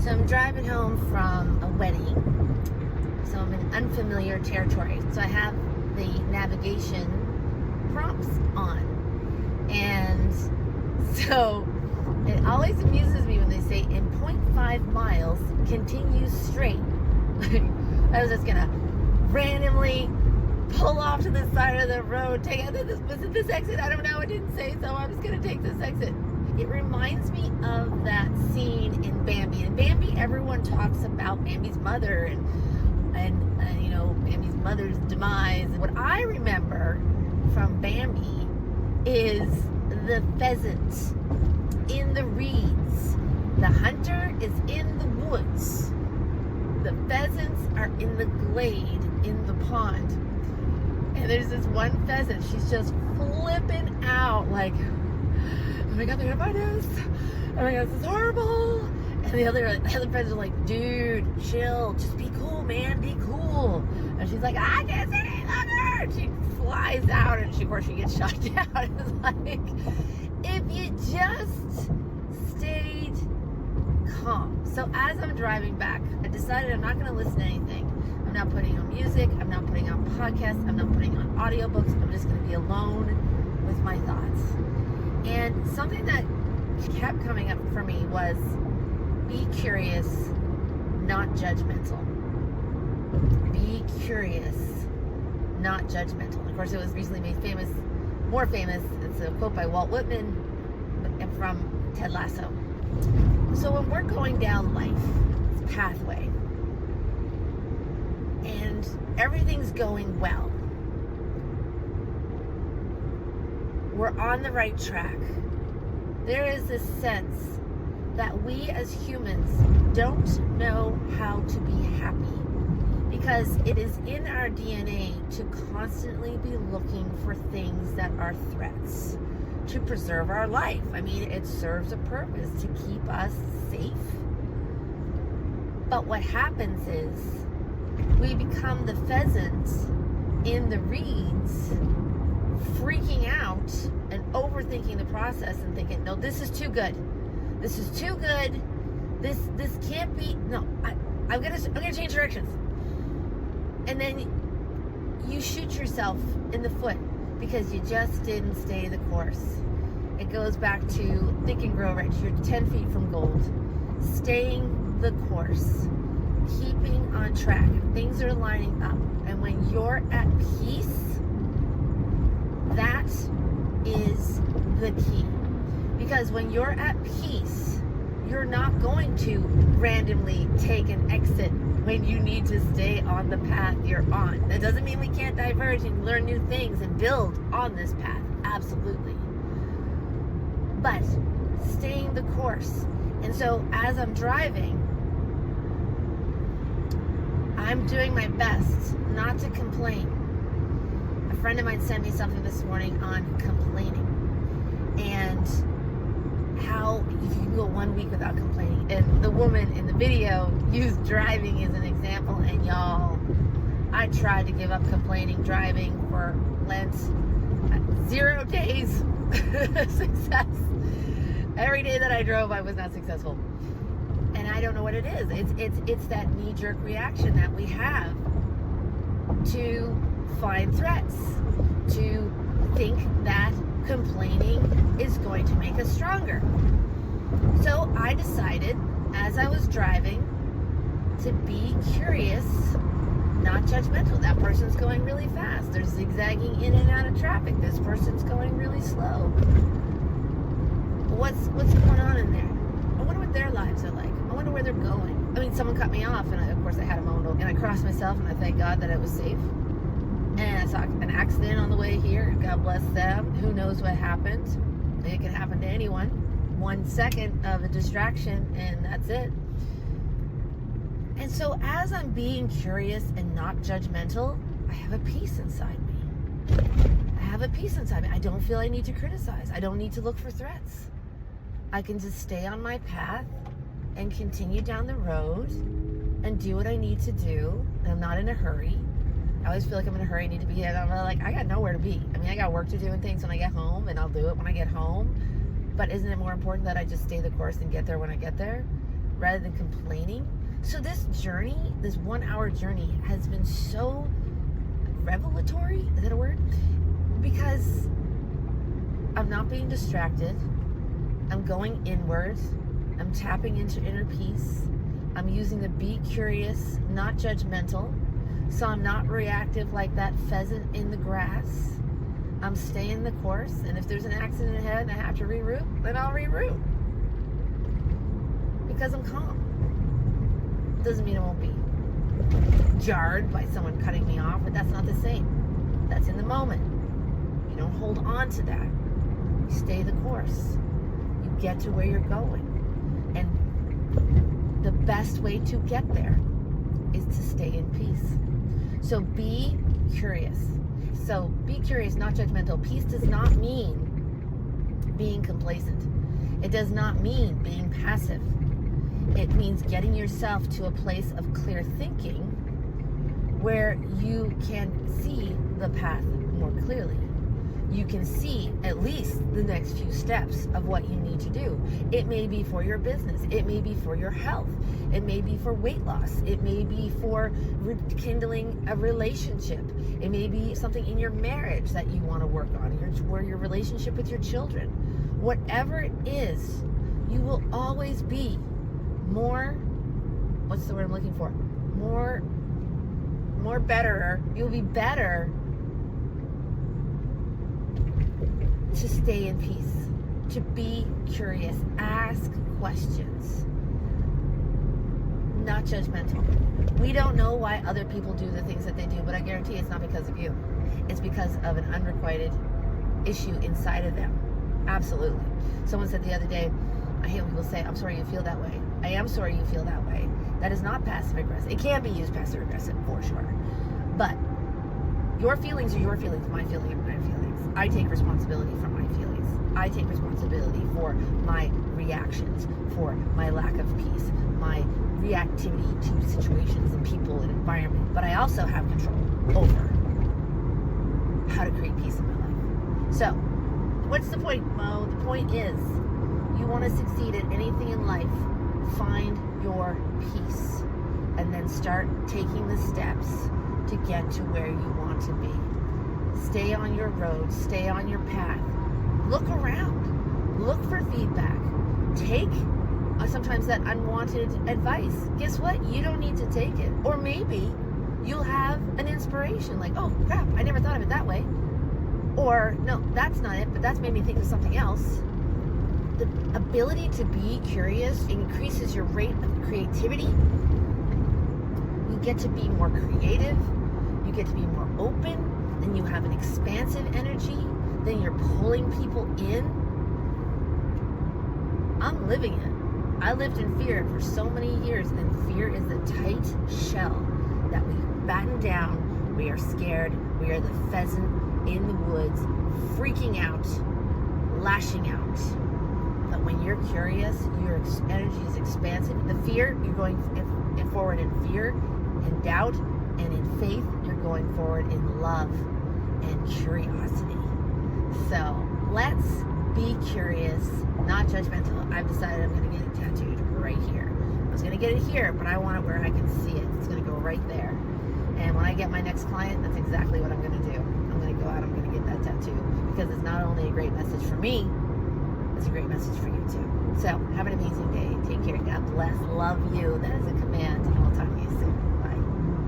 So I'm driving home from a wedding, so I'm in unfamiliar territory. So I have the navigation prompts on, and so it always amuses me when they say in 0.5 miles, continue straight. I was just gonna randomly pull off to the side of the road, take out this exit. I don't know, it didn't say so. I'm just gonna take this exit. It reminds me of that scene in Bambi. In Bambi, everyone talks about Bambi's mother and you know, Bambi's mother's demise. What I remember from Bambi is the pheasant in the reeds. The hunter is in the woods. The pheasants are in the glade in the pond. And there's this one pheasant, she's just flipping out like, oh my God, they're gonna find us. Oh my God, this is horrible. And the other friends are like, dude, chill, just be cool, man, be cool. And she's like, I can't see any longer. And she flies out, and of course she gets shot down. It's like, if you just stayed calm. So as I'm driving back, I decided I'm not gonna listen to anything. I'm not putting on music, I'm not putting on podcasts, I'm not putting on audiobooks. I'm just gonna be alone with my thoughts. And something that kept coming up for me was be curious, not judgmental. Be curious, not judgmental. Of course, it was recently made famous, more famous. It's a quote by Walt Whitman and from Ted Lasso. So when we're going down life's pathway and everything's going well, we're on the right track, there is this sense that we as humans don't know how to be happy because it is in our DNA to constantly be looking for things that are threats to preserve our life. I mean, it serves a purpose to keep us safe. But what happens is we become the pheasant in the reeds, freaking out and overthinking the process and thinking, no, this is too good. This is too good. This can't be. No, I'm gonna change directions. And then you shoot yourself in the foot because you just didn't stay the course. It goes back to Think and Grow Rich. You're 10 feet from gold. Staying the course, keeping on track. Things are lining up, and when you're at peace, that is the key. Because when you're at peace, you're not going to randomly take an exit when you need to stay on the path you're on. That doesn't mean we can't diverge and learn new things and build on this path. Absolutely. But staying the course. And so as I'm driving, I'm doing my best not to complain. A friend of mine sent me something this morning on complaining and how you can go 1 week without complaining. And the woman in the video used driving as an example, and y'all, I tried to give up complaining driving for Lent. 0 days success. Every day that I drove, I was not successful. And I don't know what it is. It's that knee-jerk reaction that we have to find threats, to think that complaining is going to make us stronger. So I decided, as I was driving, to be curious, not judgmental. That person's going really fast. They're zigzagging in and out of traffic. This person's going really slow. What's going on in there? I wonder what their lives are like. I wonder where they're going. I mean, someone cut me off, and of course I had a moment, and I crossed myself, and I thank God that it was safe. And I saw an accident on the way here. God bless them. Who knows what happened? It can happen to anyone. 1 second of a distraction, and that's it. And so as I'm being curious and not judgmental, I have a peace inside me. I have a peace inside me. I don't feel I need to criticize. I don't need to look for threats. I can just stay on my path and continue down the road and do what I need to do. I'm not in a hurry. I always feel like I'm in a hurry, I need to be here. I'm like, I got nowhere to be. I mean, I got work to do and things when I get home, and I'll do it when I get home. But isn't it more important that I just stay the course and get there when I get there? rather than complaining. So this journey, this 1 hour journey, has been so revelatory. Is that a word? Because I'm not being distracted. I'm going inward. I'm tapping into inner peace. I'm using the be curious, not judgmental. So I'm not reactive like that pheasant in the grass. I'm staying the course. And if there's an accident ahead and I have to reroute, then I'll reroute. Because I'm calm. Doesn't mean I won't be jarred by someone cutting me off, but that's not the same. That's in the moment. You don't hold on to that. You stay the course. You get to where you're going. And the best way to get there is to stay in peace. So be curious. So be curious, not judgmental. Peace does not mean being complacent. It does not mean being passive. It means getting yourself to a place of clear thinking where you can see the path more clearly. You can see at least the next few steps of what you need to do. It may be for your business. It may be for your health. It may be for weight loss. It may be for rekindling a relationship. It may be something in your marriage that you want to work on, or your relationship with your children. Whatever it is, you will always be more, what's the word I'm looking for? More better. You'll be better to stay in peace, to be curious, ask questions, not judgmental. We don't know why other people do the things that they do, but I guarantee it's not because of you. It's because of an unrequited issue inside of them. Absolutely. Someone said the other day, I hate when people say, I'm sorry you feel that way. I am sorry you feel that way. That is not passive aggressive. It can be used passive aggressive for sure. But your feelings are your feelings, my feelings are my feelings. I take responsibility for my feelings. I take responsibility for my reactions, for my lack of peace, my reactivity to situations and people and environment. But I also have control over how to create peace in my life. So, what's the point, Mo? The point is, you want to succeed at anything in life, find your peace and then start taking the steps to get to where you want to be. Stay on your road, stay on your path. Look around, look for feedback. Take sometimes that unwanted advice. Guess what? You don't need to take it. Or maybe you'll have an inspiration like, oh crap, I never thought of it that way. Or no, that's not it, but that's made me think of something else. The ability to be curious increases your rate of creativity. You get to be more creative. You get to be more open. Then you have an expansive energy. Then you're pulling people in. I'm living it. I lived in fear for so many years, and fear is the tight shell that we batten down. We are scared. We are the pheasant in the woods, freaking out, lashing out. But when you're curious, your energy is expansive. The fear, you're going forward in fear and doubt, and in faith, you're going forward in love and curiosity. So let's be curious, not judgmental. I've decided I'm going to get it tattooed right here. I was going to get it here, but I want it where I can see it. It's going to go right there. And when I get my next client, that's exactly what I'm going to do. I'm going to go out, I'm going to get that tattoo, because it's not only a great message for me, it's a great message for you too. So have an amazing day. Take care. God bless. Love you. That is a